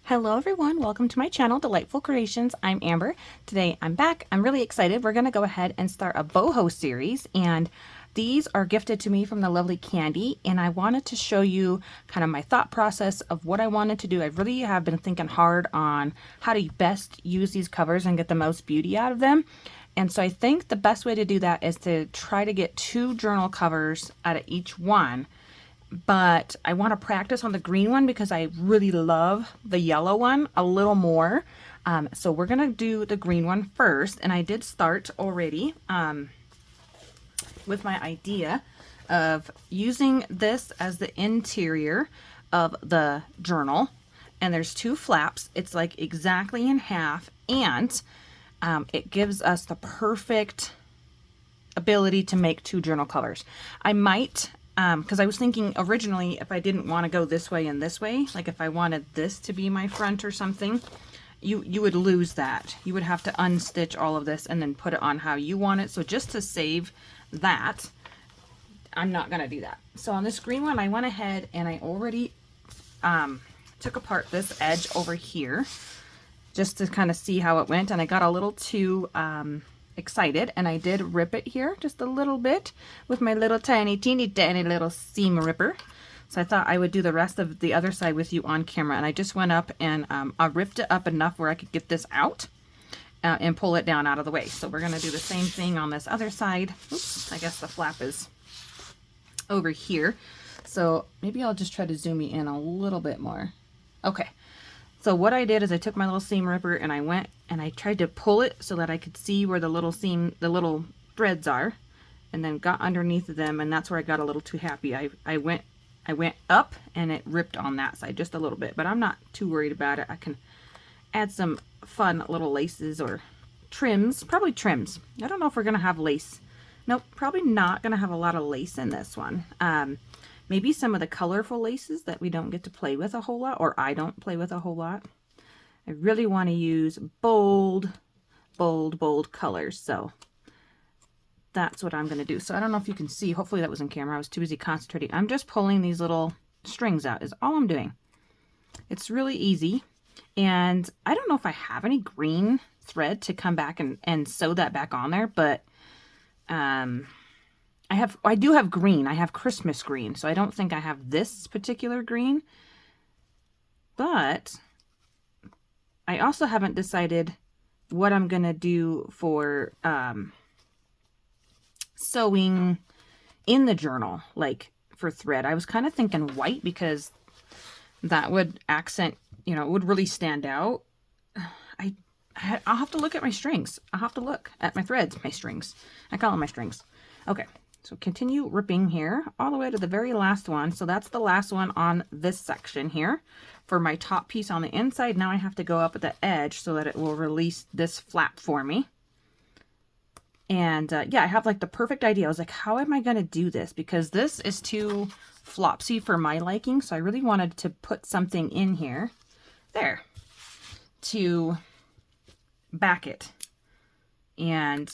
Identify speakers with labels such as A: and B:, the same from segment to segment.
A: Hello everyone, welcome to my channel, Delightful Creations. I'm Amber. Today I'm back. I'm really excited. We're going to go ahead and start a boho series, and these are gifted to me from the lovely Candy, and I wanted to show you kind of my thought process of what I wanted to do. I really have been thinking hard on how to best use these covers and get the most beauty out of them. And so I think the best way to do that is to try to get 2 journal covers out of each one. But I want to practice on the green one because I really love the yellow one a little more. So we're going to do the green one first. And I did start already with my idea of using this as the interior of the journal. And there's 2 flaps. It's like exactly in half. And it gives us the perfect ability to make 2 journal covers. I might... because I was thinking originally if I didn't want to go this way and this way, like if I wanted this to be my front or something, you would lose that. You would have to unstitch all of this and then put it on how you want it. So just to save that, I'm not going to do that. So on this green one, I went ahead and I already took apart this edge over here just to kind of see how it went. And I got a little too... excited, and I did rip it here just a little bit with my little teeny little seam ripper. So I thought I would do the rest of the other side with you on camera, and I just went up and I ripped it up enough where I could get this out and pull it down out of the way. So we're going to do the same thing on this other side. Oops, I guess the flap is over here, so maybe I'll just try to zoom you in a little bit more. Okay. So what I did is I took my little seam ripper and I went and I tried to pull it so that I could see where the little threads are, and then got underneath them, and that's where I got a little too happy. I went up and it ripped on that side just a little bit, but I'm not too worried about it. I can add some fun little laces or trims, probably trims. I don't know if we're gonna have lace. Nope, probably not gonna have a lot of lace in this one. Maybe some of the colorful laces that we don't get to play with a whole lot, or I don't play with a whole lot. I really want to use bold colors, so that's what I'm going to do. So I don't know if you can see, hopefully that was in camera, I was too busy concentrating. I'm just pulling these little strings out is all I'm doing. It's really easy, and I don't know if I have any green thread to come back and sew that back on there, but I do have green. I have Christmas green, so I don't think I have this particular green. But I also haven't decided what I'm going to do for sewing in the journal, like for thread. I was kind of thinking white because that would accent, you know, it would really stand out. I'll have to look at my strings. I'll have to look at my threads, my strings. I call them my strings. Okay. So continue ripping here all the way to the very last one. So that's the last one on this section here for my top piece on the inside. Now I have to go up at the edge so that it will release this flap for me. And yeah, I have like the perfect idea. I was like, how am I going to do this? Because this is too flopsy for my liking. So I really wanted to put something in here, there, to back it. And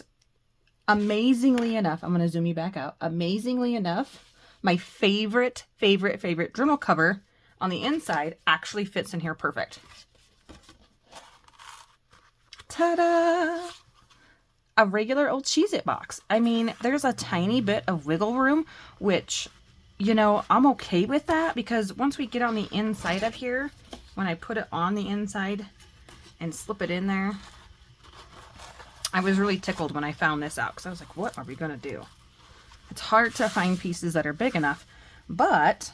A: amazingly enough, I'm going to zoom you back out. Amazingly enough, my favorite journal cover on the inside actually fits in here perfect. Ta-da! A regular old Cheez-It box. I mean, there's a tiny bit of wiggle room, which, you know, I'm okay with that because once we get on the inside of here, when I put it on the inside and slip it in there, I was really tickled when I found this out because I was like, what are we going to do? It's hard to find pieces that are big enough, but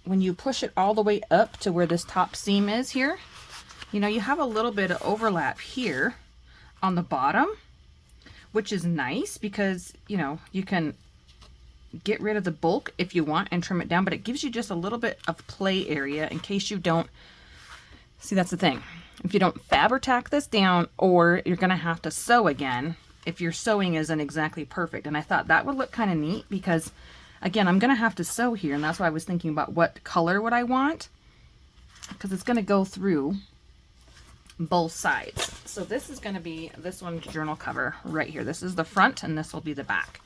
A: when you push it all the way up to where this top seam is here, you know, you have a little bit of overlap here on the bottom, which is nice because, you know, you can get rid of the bulk if you want and trim it down, but it gives you just a little bit of play area in case you don't, see, that's the thing. If you don't Fabri-Tac this down, or you're going to have to sew again if your sewing isn't exactly perfect. And I thought that would look kind of neat because, again, I'm going to have to sew here. And that's why I was thinking about what color would I want, because it's going to go through both sides. So this is going to be this one's journal cover right here. This is the front and this will be the back.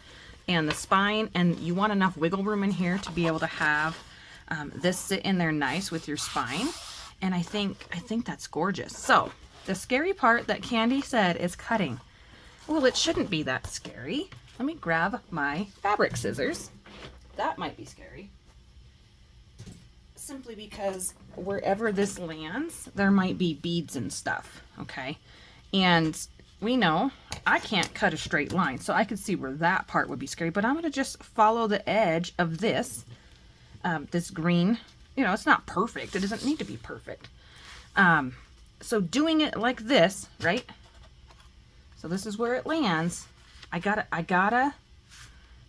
A: And the spine, and you want enough wiggle room in here to be able to have this sit in there nice with your spine. And I think that's gorgeous. So the scary part that Candy said is cutting. Well, it shouldn't be that scary. Let me grab my fabric scissors. That might be scary. Simply because wherever this lands, there might be beads and stuff, okay? And we know I can't cut a straight line, so I could see where that part would be scary, but I'm gonna just follow the edge of this, this green. You know, it's not perfect. It doesn't need to be perfect. So doing it like this, right? So this is where it lands. I gotta,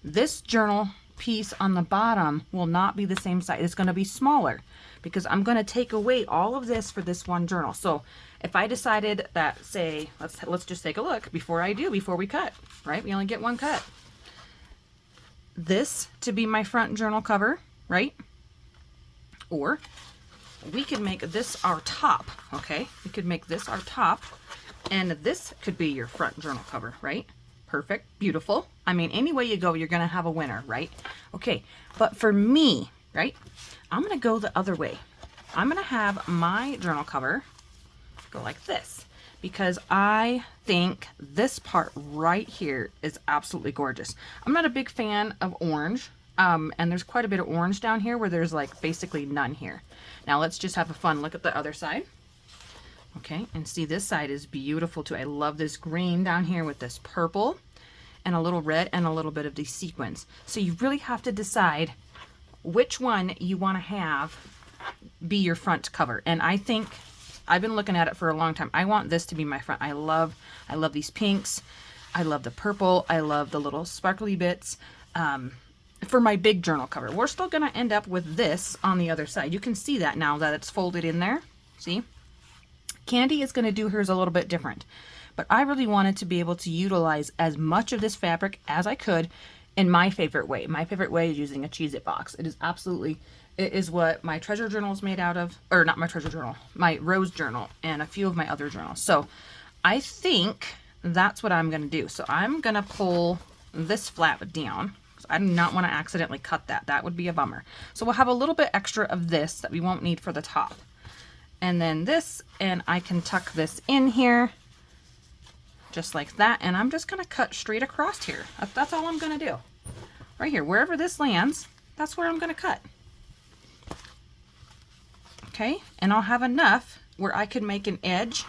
A: this journal piece on the bottom will not be the same size. It's going to be smaller because I'm going to take away all of this for this one journal. So if I decided that, say, let's just take a look before we cut, right? We only get one cut. This to be my front journal cover, right? Or we could make this our top, okay? We could make this our top, and this could be your front journal cover, right? Perfect, beautiful. I mean, any way you go, you're gonna have a winner, right? Okay, but for me, right, I'm gonna go the other way. I'm gonna have my journal cover go like this because I think this part right here is absolutely gorgeous. I'm not a big fan of orange, and there's quite a bit of orange down here where there's like basically none here. Now let's just have a fun look at the other side. Okay, and see, this side is beautiful too. I love this green down here with this purple and a little red and a little bit of these sequins. So you really have to decide which one you want to have be your front cover. And I think I've been looking at it for a long time. I want this to be my front. I love these pinks. I love the purple. I love the little sparkly bits. For my big journal cover, we're still going to end up with this on the other side. You can see that now that it's folded in there. See? Candy is going to do hers a little bit different, but I really wanted to be able to utilize as much of this fabric as I could in my favorite way. My favorite way is using a Cheez-It box. It is what my treasure journal is made out of, or not my treasure journal, my rose journal and a few of my other journals. So I think that's what I'm going to do. So I'm going to pull this flap down. I do not want to accidentally cut that. That would be a bummer. So we'll have a little bit extra of this that we won't need for the top. And then this, and I can tuck this in here just like that. And I'm just going to cut straight across here. That's all I'm going to do. Right here, wherever this lands, that's where I'm going to cut. Okay, and I'll have enough where I can make an edge.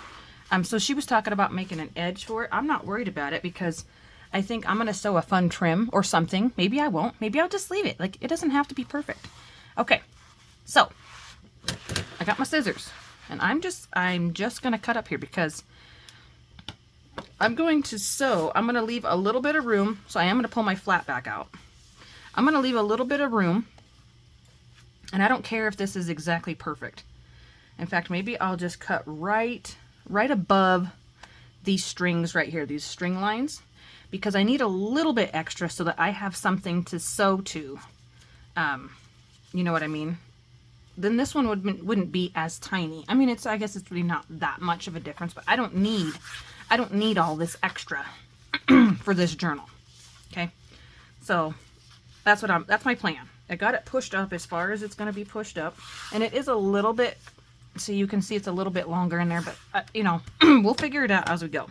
A: So she was talking about making an edge for it. I'm not worried about it because I think I'm going to sew a fun trim or something. Maybe I won't. Maybe I'll just leave it. Like, it doesn't have to be perfect. Okay, so I got my scissors, and I'm just going to cut up here because I'm going to sew. I'm going to leave a little bit of room. So I am going to pull my flap back out. I'm going to leave a little bit of room, and I don't care if this is exactly perfect. In fact, maybe I'll just cut right above these strings right here, these string lines, because I need a little bit extra so that I have something to sew to. You know what I mean? Then this one wouldn't be as tiny. I mean, I guess it's really not that much of a difference, but I don't need all this extra for this journal. Okay, so that's my plan. I got it pushed up as far as it's going to be pushed up, and it is a little bit, so you can see it's a little bit longer in there, but you know, we'll figure it out as we go.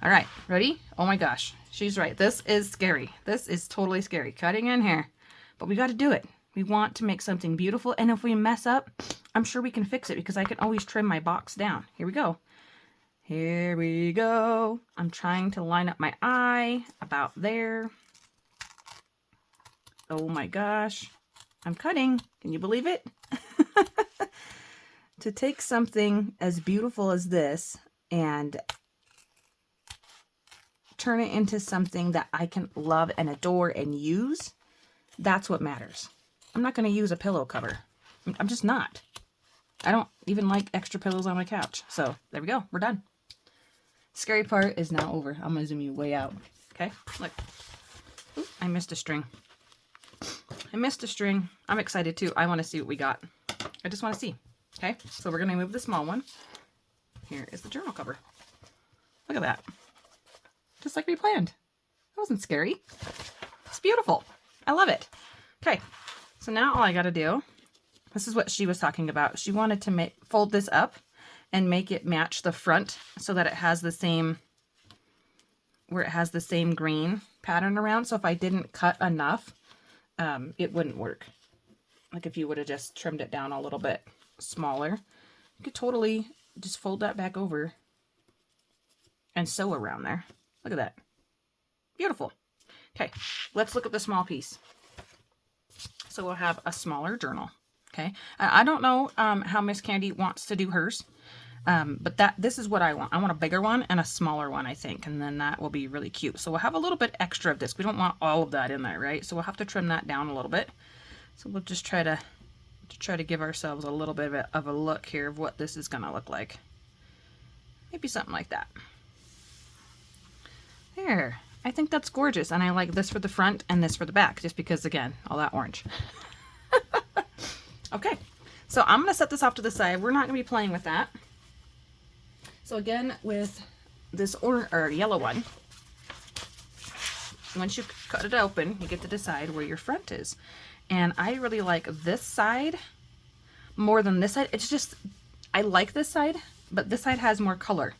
A: All right, ready? Oh my gosh, she's right. This is scary. This is totally scary, cutting in here, but we got to do it. We want to make something beautiful, and if we mess up, I'm sure we can fix it because I can always trim my box down. Here we go. Here we go. I'm trying to line up my eye about there. Oh my gosh. I'm cutting. Can you believe it? To take something as beautiful as this and turn it into something that I can love and adore and use, that's what matters. I'm not going to use a pillow cover. I'm just not. I don't even like extra pillows on my couch. So there we go. We're done. Scary part is now over. I'm going to zoom you way out. Okay, look. Ooh, I missed a string. I'm excited too. I want to see what we got. I just want to see. Okay, so we're going to move the small one. Here is the journal cover. Look at that. Just like we planned. That wasn't scary. It's beautiful. I love it. Okay, so now all I got to do This is what she was talking about. She wanted to fold this up and make it match the front so that it has the same, where it has the same green pattern around. So if I didn't cut enough, it wouldn't work. Like if you would have just trimmed it down a little bit smaller, you could totally just fold that back over and sew around there. Look at that. Beautiful. Okay, let's look at the small piece. So we'll have a smaller journal. Okay, I don't know how Miss Candy wants to do hers, but this is what I want. I want a bigger one and a smaller one, I think, and then that will be really cute. So we'll have a little bit extra of this. We don't want all of that in there, right? So we'll have to trim that down a little bit. So we'll just try to give ourselves a little bit of a look here of what this is going to look like. Maybe something like that. There. I think that's gorgeous, and I like this for the front and this for the back, just because, again, all that orange. Okay, so I'm going to set this off to the side. We're not going to be playing with that. So again, with this yellow one, once you cut it open, you get to decide where your front is. And I really like this side more than this side. It's just, I like this side, but this side has more color.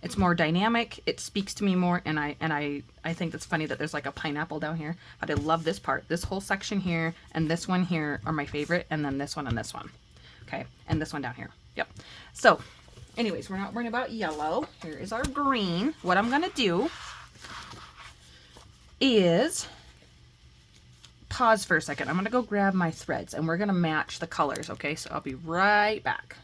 A: It's more dynamic. It speaks to me more, and I think that's funny that there's like a pineapple down here. But I love this part. This whole section here and this one here are my favorite, and then this one and this one. Okay, and this one down here. Yep. So, anyways, we're not worrying about yellow. Here is our green. What I'm gonna do is pause for a second. I'm gonna go grab my threads, and we're gonna match the colors. Okay, so I'll be right back.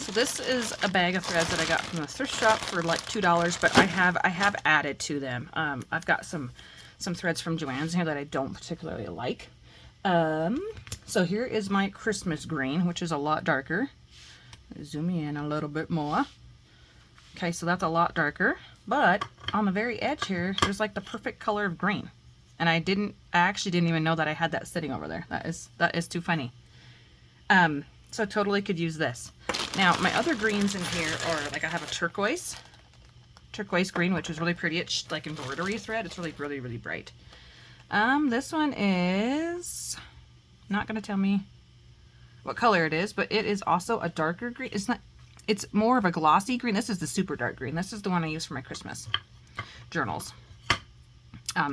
A: So this is a bag of threads that I got from the thrift shop for like $2, but I have added to them. I've got some threads from Joann's here that I don't particularly like. So here is my Christmas green, which is a lot darker. Zoom in a little bit more. Okay, so that's a lot darker, but on the very edge here, there's like the perfect color of green. And I actually didn't even know that I had that sitting over there. That is too funny. So totally could use this. Now, my other greens in here are, like, I have a turquoise green, which is really pretty. It's like embroidery thread. It's really, really, really bright. This one is not going to tell me what color it is, but it is also a darker green. It's more of a glossy green. This is the super dark green. This is the one I use for my Christmas journals.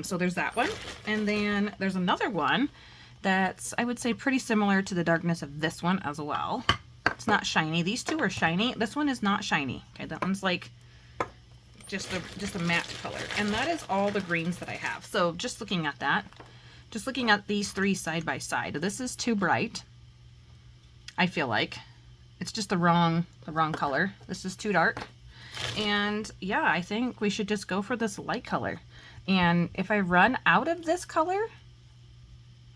A: So there's that one. And then there's another one that's, I would say, pretty similar to the darkness of this one as well. It's not shiny. These two are shiny. This one is not shiny. Okay, that one's like just a matte color. And that is all the greens that I have. So just looking at that, just looking at these three side by side, this is too bright. I feel like it's just the wrong color. This is too dark. And yeah, I think we should just go for this light color. And if I run out of this color,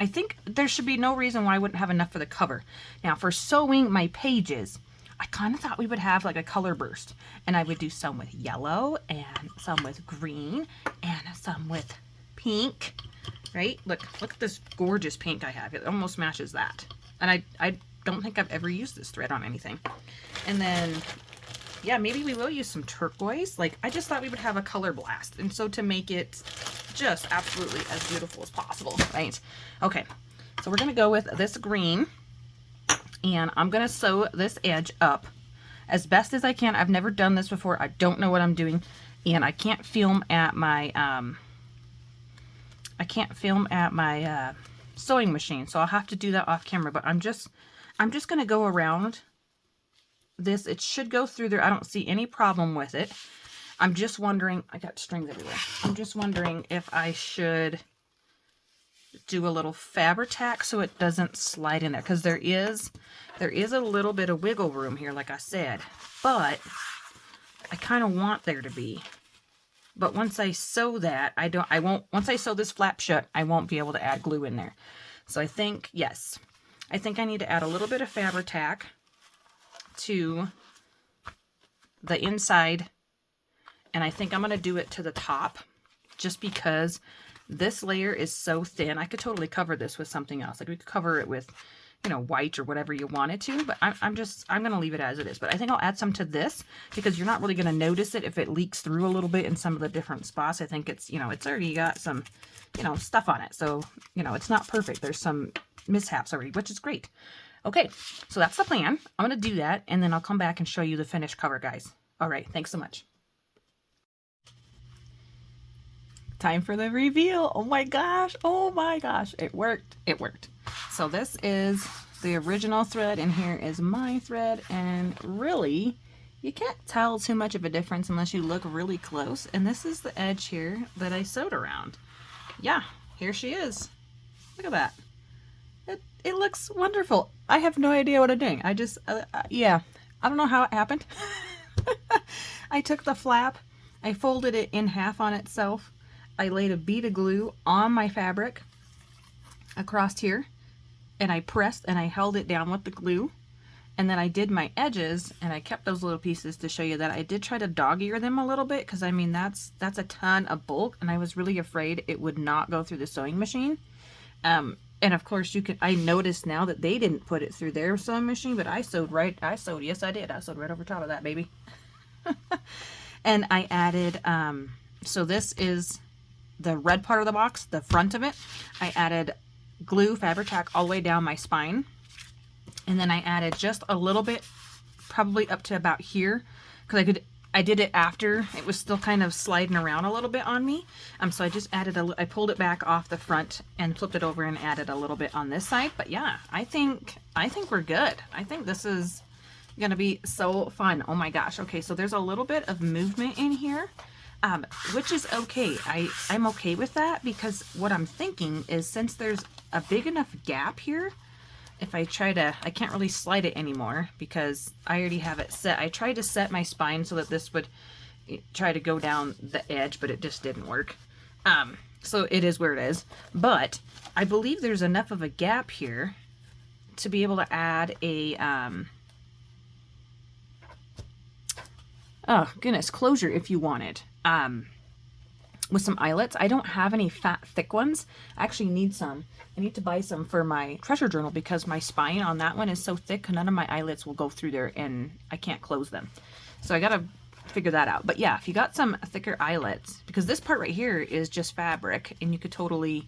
A: I think there should be no reason why I wouldn't have enough for the cover. Now, for sewing my pages, I kind of thought we would have like a color burst. And I would do some with yellow, and some with green, and some with pink, right? Look at this gorgeous pink I have. It almost matches that. And I don't think I've ever used this thread on anything. And then, yeah, maybe we will use some turquoise. Like, I just thought we would have a color blast. And so to make it just absolutely as beautiful as possible, right? Okay, so we're gonna go with this green, and I'm gonna sew this edge up as best as I can. I've never done this before. I don't know what I'm doing, and I can't film at my sewing machine, so I'll have to do that off camera. But I'm just gonna go around this. It should go through there. I don't see any problem with it. I'm just wondering, I got strings everywhere. I'm just wondering if I should do a little Fabri-Tac so it doesn't slide in there, because there is a little bit of wiggle room here, like I said, but I kind of want there to be. But once I sew that, once I sew this flap shut, I won't be able to add glue in there. So I think, yes, I think I need to add a little bit of Fabri-Tac to the inside. And I think I'm going to do it to the top, just because this layer is so thin. I could totally cover this with something else. Like, we could cover it with, you know, white or whatever you wanted to, but I'm going to leave it as it is. But I think I'll add some to this, because you're not really going to notice it if it leaks through a little bit in some of the different spots. I think it's, you know, it's already got some, you know, stuff on it. So, you know, it's not perfect. There's some mishaps already, which is great. Okay, so that's the plan. I'm going to do that, and then I'll come back and show you the finished cover, guys. All right, thanks so much. Time for the reveal. Oh my gosh. Oh my gosh. It worked. It worked. So this is the original thread, and here is my thread, and really you can't tell too much of a difference unless you look really close. And this is the edge here that I sewed around. Yeah, here she is. Look at that. It looks wonderful. I have no idea what I'm doing. I just, yeah, I don't know how it happened. I took the flap, I folded it in half on itself. I laid a bead of glue on my fabric across here, and I pressed and I held it down with the glue. And then I did my edges, and I kept those little pieces to show you that I did try to dog-ear them a little bit, because I mean that's a ton of bulk, and I was really afraid it would not go through the sewing machine. And of course I noticed now that they didn't put it through their sewing machine, but yes I did. I sewed right over top of that, baby. And I added, so this is the red part of the box, the front of it. I added glue, fabric tack all the way down my spine. And then I added just a little bit, probably up to about here, because I did it after it was still kind of sliding around a little bit on me. So I just added I pulled it back off the front and flipped it over and added a little bit on this side. But yeah, I think we're good. I think this is gonna be so fun. Oh my gosh. Okay, so there's a little bit of movement in here, which is okay. I'm okay with that, because what I'm thinking is, since there's a big enough gap here, if I can't really slide it anymore because I already have it set. I tried to set my spine so that this would try to go down the edge, but it just didn't work. So it is where it is. But I believe there's enough of a gap here to be able to add a, oh goodness, closure if you wanted. With some eyelets. I don't have any fat, thick ones. I actually need some. I need to buy some for my treasure journal, because my spine on that one is so thick, none of my eyelets will go through there and I can't close them. So I gotta figure that out. But yeah, if you got some thicker eyelets, because this part right here is just fabric, and you could totally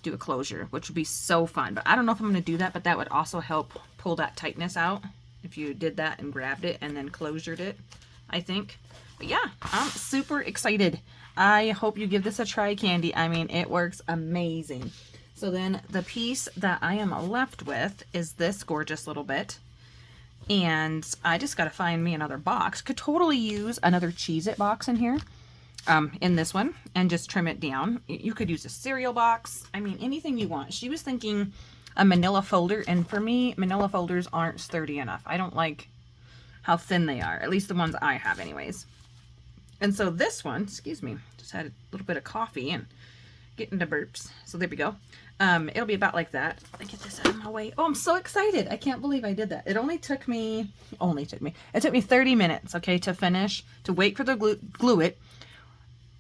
A: do a closure, which would be so fun. But I don't know if I'm gonna do that, but that would also help pull that tightness out if you did that and grabbed it and then closured it, I think. But yeah, I'm super excited. I hope you give this a try, Candy. I mean, it works amazing. So then the piece that I am left with is this gorgeous little bit. And I just got to find me another box. Could totally use another Cheez-It box in here, in this one, and just trim it down. You could use a cereal box. I mean, anything you want. She was thinking a manila folder, and for me, manila folders aren't sturdy enough. I don't like how thin they are, at least the ones I have anyways. And so this one, excuse me, just had a little bit of coffee and getting to burps. So there we go. It'll be about like that. Let me get this out of my way. Oh, I'm so excited. I can't believe I did that. It took me 30 minutes, okay, to finish, to wait for the glue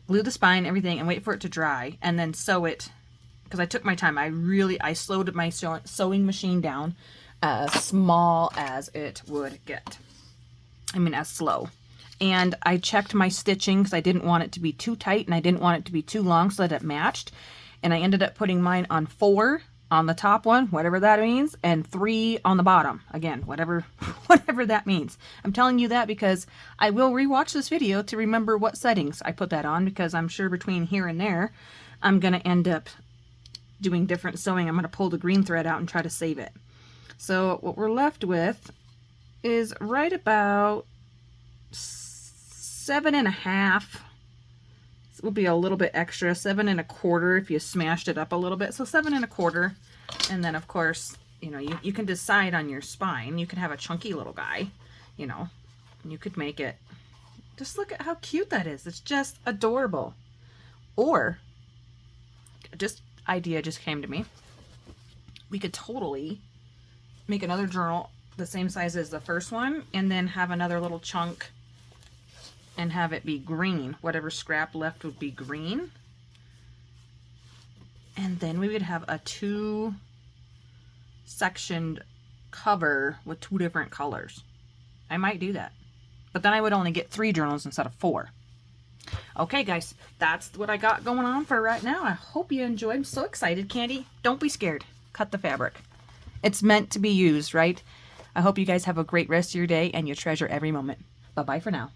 A: the spine, everything, and wait for it to dry, and then sew it, because I took my time. I slowed my sewing machine down as small as it would get. I mean, as slow. And I checked my stitching, because I didn't want it to be too tight and I didn't want it to be too long, so that it matched. And I ended up putting mine on 4 on the top one, whatever that means, and 3 on the bottom. Again, whatever that means. I'm telling you that because I will rewatch this video to remember what settings I put that on, because I'm sure between here and there, I'm going to end up doing different sewing. I'm going to pull the green thread out and try to save it. So what we're left with is right about 7.5. This will be a little bit extra, 7 1/4 if you smashed it up a little bit. So 7 1/4, and then of course, you know, you can decide on your spine. You can have a chunky little guy, you know, you could make it. Just look at how cute that is. It's just adorable. Or, idea just came to me. We could totally make another journal the same size as the first one, and then have another little chunk and have it be green. Whatever scrap left would be green. And then we would have a 2-sectioned cover with 2 different colors. I might do that. But then I would only get 3 journals instead of 4. Okay, guys, that's what I got going on for right now. I hope you enjoyed. I'm so excited, Candy. Don't be scared. cut the fabric. It's meant to be used, right? I hope you guys have a great rest of your day and you treasure every moment. Bye-bye for now.